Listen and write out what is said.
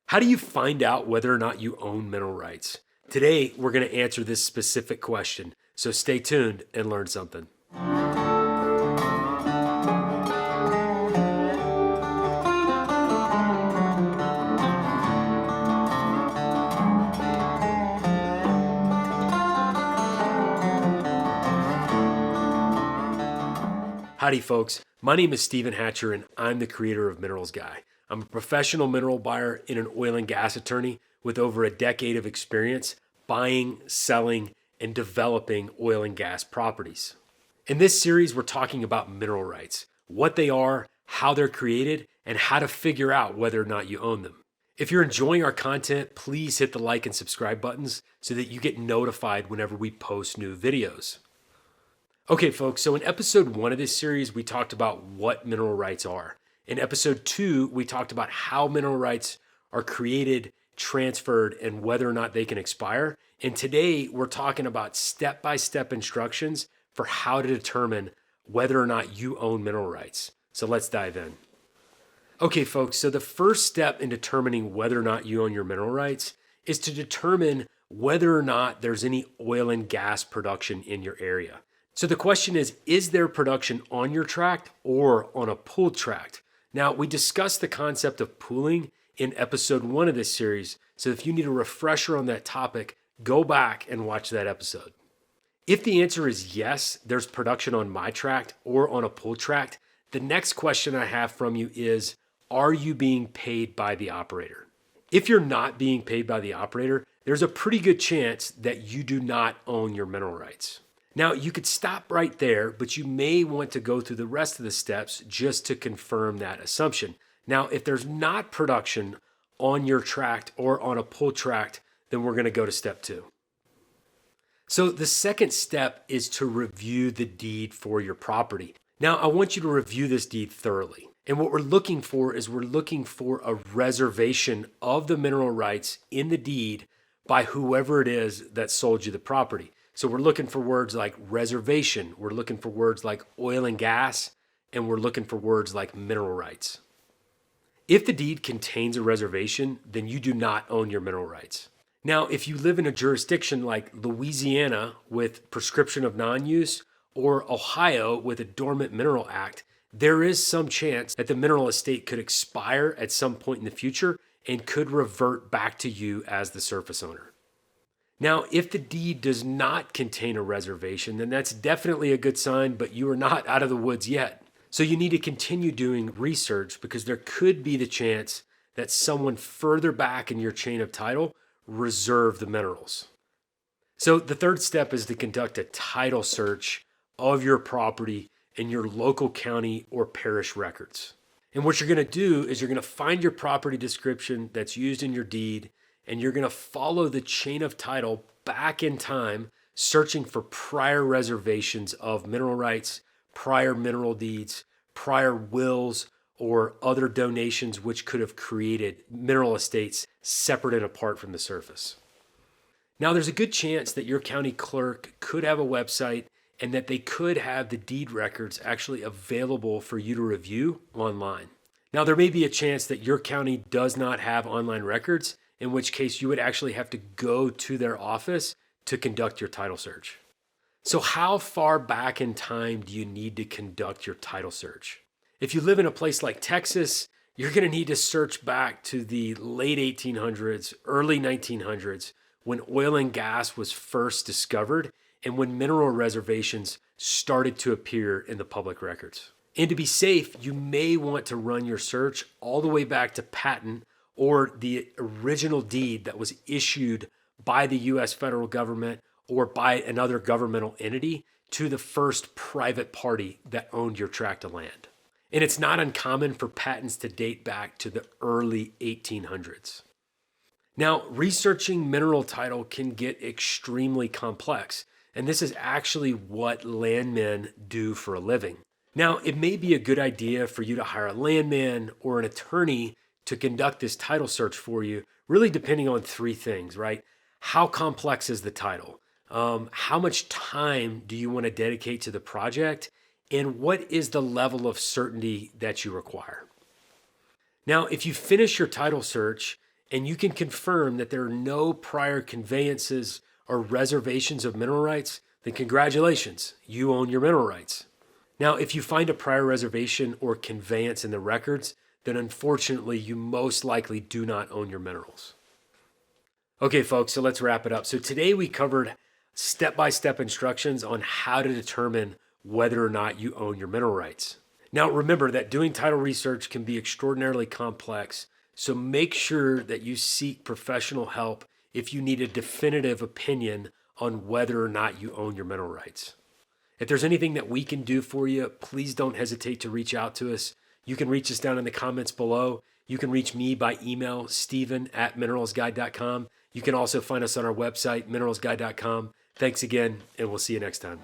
How do you find out whether or not you own mineral rights? Today, we're going to answer this specific question, so stay tuned and learn something. Howdy, folks. My name is Stephen Hatcher, and I'm the creator of Minerals Guy. I'm a professional mineral buyer and an oil and gas attorney with over a decade of experience buying, selling, and developing oil and gas properties. In this series, we're talking about mineral rights, what they are, how they're created, and how to figure out whether or not you own them. If you're enjoying our content, please hit the like and subscribe buttons so that you get notified whenever we post new videos. Okay, folks, so in episode 1 of this series, we talked about what mineral rights are. In episode 2, we talked about how mineral rights are created, transferred, and whether or not they can expire. And today, we're talking about step-by-step instructions for how to determine whether or not you own mineral rights. So let's dive in. Okay, folks, so the first step in determining whether or not you own your mineral rights is to determine whether or not there's any oil and gas production in your area. So the question is there production on your tract or on a pooled tract? Now, we discussed the concept of pooling in episode 1 of this series, so if you need a refresher on that topic, go back and watch that episode. If the answer is yes, there's production on my tract or on a pooled tract, the next question I have from you is, are you being paid by the operator? If you're not being paid by the operator, there's a pretty good chance that you do not own your mineral rights. Now, you could stop right there, but you may want to go through the rest of the steps just to confirm that assumption. Now, if there's not production on your tract or on a pooled tract, then we're going to go to step 2. So the second step is to review the deed for your property. Now, I want you to review this deed thoroughly. And what we're looking for is we're looking for a reservation of the mineral rights in the deed by whoever it is that sold you the property. So we're looking for words like reservation, we're looking for words like oil and gas, and we're looking for words like mineral rights. If the deed contains a reservation, then you do not own your mineral rights. Now, if you live in a jurisdiction like Louisiana with prescription of non-use or Ohio with a dormant mineral act, there is some chance that the mineral estate could expire at some point in the future and could revert back to you as the surface owner. Now, if the deed does not contain a reservation, then that's definitely a good sign, but you are not out of the woods yet. So you need to continue doing research because there could be the chance that someone further back in your chain of title reserved the minerals. So the third step is to conduct a title search of your property in your local county or parish records. And what you're going to do is you're going to find your property description that's used in your deed, and you're going to follow the chain of title back in time, searching for prior reservations of mineral rights, prior mineral deeds, prior wills, or other donations which could have created mineral estates separate and apart from the surface. Now, there's a good chance that your county clerk could have a website and that they could have the deed records actually available for you to review online. Now, there may be a chance that your county does not have online records, in which case you would actually have to go to their office to conduct your title search. So how far back in time do you need to conduct your title search? If you live in a place like Texas, you're going to need to search back to the late 1800s, early 1900s, when oil and gas was first discovered and when mineral reservations started to appear in the public records. And to be safe, you may want to run your search all the way back to patent or the original deed that was issued by the U.S. federal government or by another governmental entity to the first private party that owned your tract of land. And it's not uncommon for patents to date back to the early 1800s. Now, researching mineral title can get extremely complex, and this is actually what landmen do for a living. Now, it may be a good idea for you to hire a landman or an attorney to conduct this title search for you, really depending on 3 things, right? How complex is the title? How much time do you want to dedicate to the project? And what is the level of certainty that you require? Now, if you finish your title search and you can confirm that there are no prior conveyances or reservations of mineral rights, then congratulations, you own your mineral rights. Now, if you find a prior reservation or conveyance in the records, then unfortunately you most likely do not own your minerals. Okay, folks, so let's wrap it up. So today we covered step-by-step instructions on how to determine whether or not you own your mineral rights. Now, remember that doing title research can be extraordinarily complex, so make sure that you seek professional help if you need a definitive opinion on whether or not you own your mineral rights. If there's anything that we can do for you, please don't hesitate to reach out to us. You can reach us down in the comments below. You can reach me by email, steven@mineralsguide.com. You can also find us on our website, mineralsguide.com. Thanks again, and we'll see you next time.